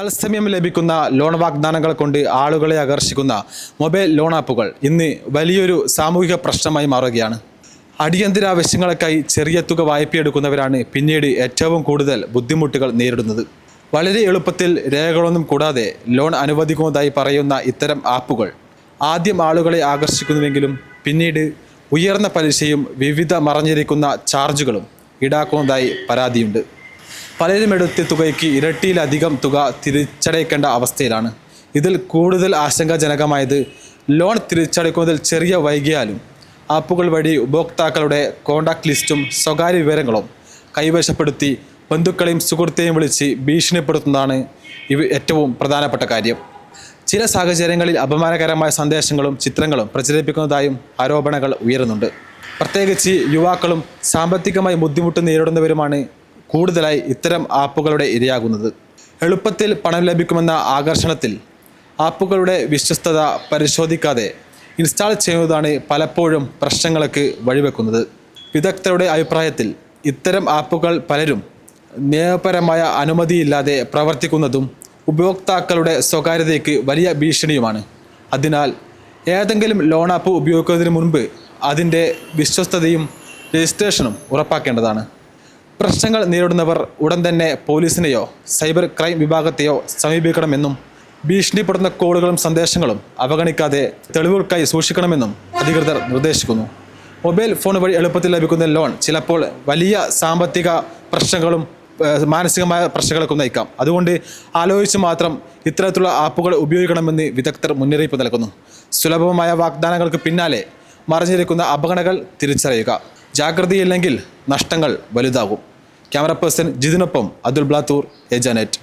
തത്സമയം ലഭിക്കുന്ന ലോൺ വാഗ്ദാനങ്ങൾ കൊണ്ട് ആളുകളെ ആകർഷിക്കുന്ന മൊബൈൽ ലോൺ ആപ്പുകൾ ഇന്ന് വലിയൊരു സാമൂഹിക പ്രശ്നമായി മാറുകയാണ്. അടിയന്തരാവശ്യങ്ങൾക്കായി ചെറിയ തുക വായ്പയെടുക്കുന്നവരാണ് പിന്നീട് ഏറ്റവും കൂടുതൽ ബുദ്ധിമുട്ടുകൾ നേരിടുന്നത്. വളരെ എളുപ്പത്തിൽ രേഖകളൊന്നും കൂടാതെ ലോൺ അനുവദിക്കുന്നതായി പറയുന്ന ഇത്തരം ആപ്പുകൾ ആദ്യം ആളുകളെ ആകർഷിക്കുന്നുവെങ്കിലും പിന്നീട് ഉയർന്ന പലിശയും വിവിധ മറഞ്ഞിരിക്കുന്ന ചാർജുകളും ഈടാക്കുന്നതായി പരാതിയുണ്ട്. പലരും എടുത്ത തുകയ്ക്ക് ഇരട്ടിയിലധികം തുക തിരിച്ചടയ്ക്കേണ്ട അവസ്ഥയിലാണ്. ഇതിൽ കൂടുതൽ ആശങ്കാജനകമായത് ലോൺ തിരിച്ചടയ്ക്കുന്നതിൽ ചെറിയ വൈകിയാലും ആപ്പുകൾ വഴി ഉപഭോക്താക്കളുടെ കോൺടാക്ട് ലിസ്റ്റും സ്വകാര്യ വിവരങ്ങളും കൈവശപ്പെടുത്തി ബന്ധുക്കളെയും സുഹൃത്തെയും വിളിച്ച് ഭീഷണിപ്പെടുത്തുന്നതാണ് ഏറ്റവും പ്രധാനപ്പെട്ട കാര്യം. ചില സാഹചര്യങ്ങളിൽ അപമാനകരമായ സന്ദേശങ്ങളും ചിത്രങ്ങളും പ്രചരിപ്പിക്കുന്നതായും ആരോപണങ്ങൾ ഉയരുന്നുണ്ട്. പ്രത്യേകിച്ച് യുവാക്കളും സാമ്പത്തികമായി ബുദ്ധിമുട്ട് നേരിടുന്നവരുമാണ് കൂടുതലായി ഇത്തരം ആപ്പുകളുടെ ഇരയാകുന്നത്. എളുപ്പത്തിൽ പണം ലഭിക്കുമെന്ന ആകർഷണത്തിൽ ആപ്പുകളുടെ വിശ്വസ്തത പരിശോധിക്കാതെ ഇൻസ്റ്റാൾ ചെയ്യുന്നതാണ് പലപ്പോഴും പ്രശ്നങ്ങൾക്ക് വഴിവെക്കുന്നത്. വിദഗ്ധരുടെ അഭിപ്രായത്തിൽ ഇത്തരം ആപ്പുകൾ പലരും നിയമപരമായ അനുമതിയില്ലാതെ പ്രവർത്തിക്കുന്നതും ഉപഭോക്താക്കളുടെ സ്വകാര്യതയ്ക്ക് വലിയ ഭീഷണിയുമാണ്. അതിനാൽ ഏതെങ്കിലും ലോൺ ആപ്പ് ഉപയോഗിക്കുന്നതിന് മുൻപ് അതിൻ്റെ വിശ്വസ്തതയും രജിസ്ട്രേഷനും ഉറപ്പാക്കേണ്ടതാണ്. പ്രശ്നങ്ങൾ നേരിടുന്നവർ ഉടൻ തന്നെ പോലീസിനെയോ സൈബർ ക്രൈം വിഭാഗത്തെയോ സമീപിക്കണമെന്നും ഭീഷണിപ്പെടുന്ന കോളുകളും സന്ദേശങ്ങളും അവഗണിക്കാതെ തെളിവുകൾക്കായി സൂക്ഷിക്കണമെന്നും അധികൃതർ നിർദ്ദേശിക്കുന്നു. മൊബൈൽ ഫോൺ വഴി എളുപ്പത്തിൽ ലഭിക്കുന്ന ലോൺ ചിലപ്പോൾ വലിയ സാമ്പത്തിക പ്രശ്നങ്ങളും മാനസികമായ പ്രശ്നങ്ങൾക്കും നയിക്കാം. അതുകൊണ്ട് ആലോചിച്ച് മാത്രം ഇത്തരത്തിലുള്ള ആപ്പുകൾ ഉപയോഗിക്കണമെന്ന് വിദഗ്ധർ മുന്നറിയിപ്പ് നൽകുന്നു. സുലഭമായ വാഗ്ദാനങ്ങൾക്ക് പിന്നാലെ മറിഞ്ഞിരിക്കുന്ന അപകടങ്ങൾ തിരിച്ചറിയുക. ജാഗ്രതയില്ലെങ്കിൽ നഷ്ടങ്ങൾ വലുതാകും. ക്യാമറ പേഴ്സൺ ജിതിനൊപ്പം അതുൽ ബ്ലാത്തൂർ, ഏജാനെറ്റ്.